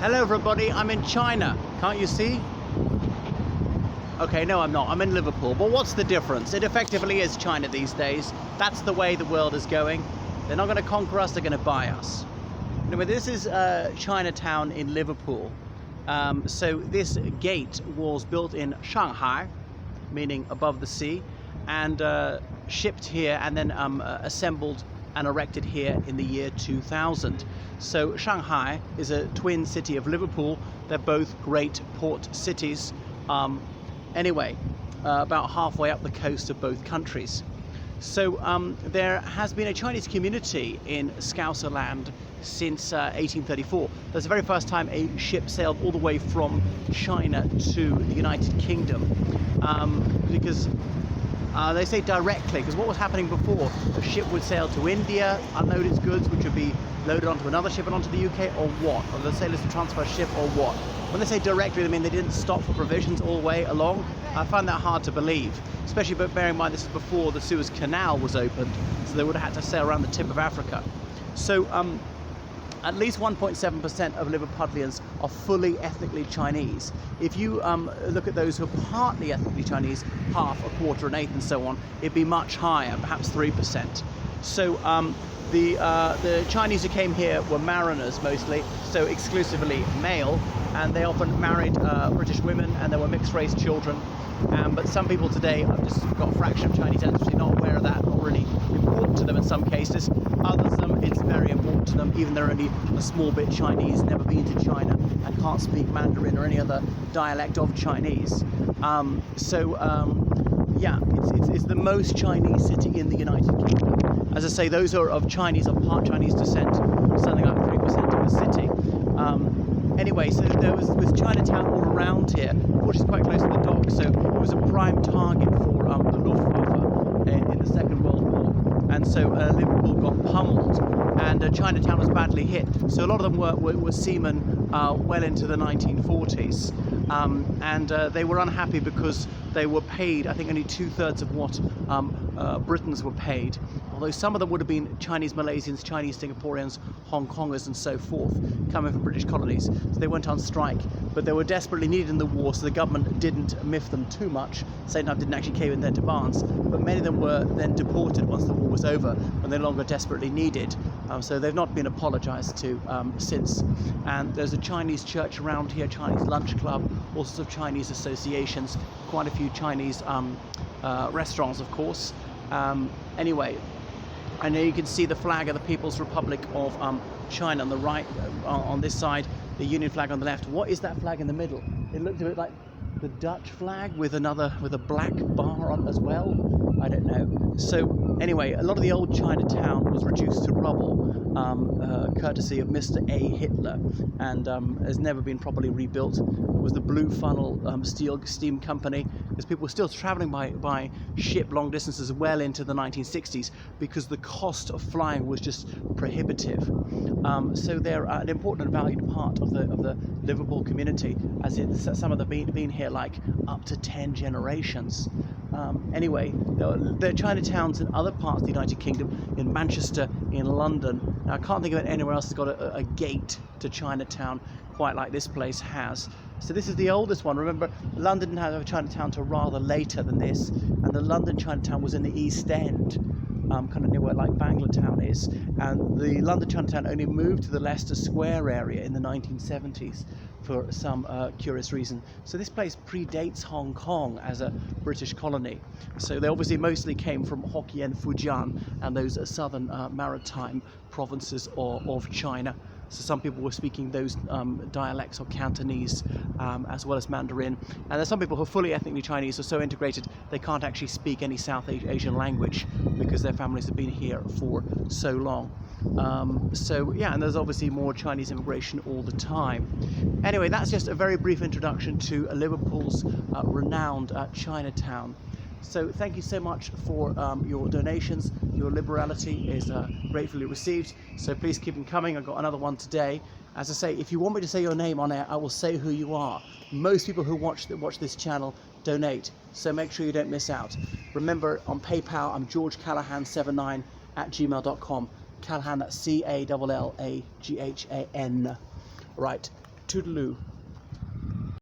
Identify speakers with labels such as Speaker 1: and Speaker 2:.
Speaker 1: Hello everybody, I'm in China. Can't you see? Okay, no I'm not. I'm in Liverpool. But what's the difference? It effectively is China these days. That's the way the world is going. They're not going to conquer us, they're going to buy us. Anyway, this is Chinatown in Liverpool. So this gate was built in Shanghai, meaning above the sea, and shipped here and then assembled and erected here in the year 2000. So Shanghai is a twin city of Liverpool. They're both great port cities. Anyway, about halfway up the coast of both countries. So there has been a Chinese community in Scouser land since 1834. That's the very first time a ship sailed all the way from China to the United Kingdom. Because they say directly, because what was happening before, the ship would sail to India, unload its goods, which would be loaded onto another ship and onto the UK, or what? Or the sailors would transfer a ship, or what? When they say directly, they mean they didn't stop for provisions all the way along. I find that hard to believe, especially bearing in mind this is before the Suez Canal was opened, so they would have had to sail around the tip of Africa. So at least 1.7% of Liverpudlians are fully ethnically Chinese. If you look at those who are partly ethnically Chinese, half, a quarter, an eighth, and so on, it'd be much higher, perhaps 3%. So the Chinese who came here were mariners mostly, so exclusively male, and they often married British women, and there were mixed-race children. But some people today have just got a fraction of Chinese ancestry, not aware of that, not really important to them in some cases. Others of them, it's very important to them, even they're only a small bit Chinese, never been to China, and can't speak Mandarin or any other dialect of Chinese. Yeah, it's the most Chinese city in the United Kingdom. As I say, those who are of Chinese or part Chinese descent, something like 3% of the city. Anyway, so there was Chinatown all around here, which is quite close to the dock, so it was a prime target for the Luftwaffe in the Second World War. And so Liverpool got pummeled, and Chinatown was badly hit. So a lot of them were seamen well into the 1940s. And they were unhappy because they were paid, I think, only 2/3 of what Britons were paid. Although some of them would have been Chinese Malaysians, Chinese Singaporeans, Hong Kongers and so forth, coming from British colonies. So they went on strike, but they were desperately needed in the war, so the government didn't miff them too much. Same time didn't actually cave in their demands, but many of them were then deported once the war was over, and no longer desperately needed. So they've not been apologised to since. And there's a Chinese church around here, Chinese lunch club, all sorts of Chinese associations, quite a few Chinese restaurants, of course. Anyway, I know you can see the flag of the People's Republic of China on the right, on this side, the Union flag on the left. What is that flag in the middle? It looked a bit like the Dutch flag with a black bar on as well. I don't know. So anyway, a lot of the old Chinatown was reduced to rubble, courtesy of Mr. A. Hitler, and has never been properly rebuilt. It was the Blue Funnel steam company, because people were still travelling by ship long distances well into the 1960s because the cost of flying was just prohibitive. So they're an important and valued part of the Liverpool community, as some of them been here like up to 10 generations. Anyway, there are Chinatowns in other parts of the United Kingdom, in Manchester, in London. Now, I can't think of it anywhere else that's got a gate to Chinatown quite like this place has. So this is the oldest one. Remember, London didn't have a Chinatown till rather later than this, and the London Chinatown was in the East End, kind of near where like Banglatown is, and the London Chinatown only moved to the Leicester Square area in the 1970s for some curious reason. So this place predates Hong Kong as a British colony. So they obviously mostly came from Hokkien, Fujian, and those southern maritime provinces of China. So some people were speaking those dialects of Cantonese as well as Mandarin. And there's some people who are fully ethnically Chinese, are so integrated they can't actually speak any South Asian language because their families have been here for so long. So yeah, and there's obviously more Chinese immigration all the time. Anyway, that's just a very brief introduction to Liverpool's renowned Chinatown. So thank you so much for your donations. Your liberality is gratefully received. So please keep them coming. I've got another one today. As I say, if you want me to say your name on air, I will say who you are. Most people who watch this channel donate, so make sure you don't miss out. Remember, on PayPal, I'm georgecallahan79@gmail.com. Callahan, that's Callahan. Right. Toodaloo.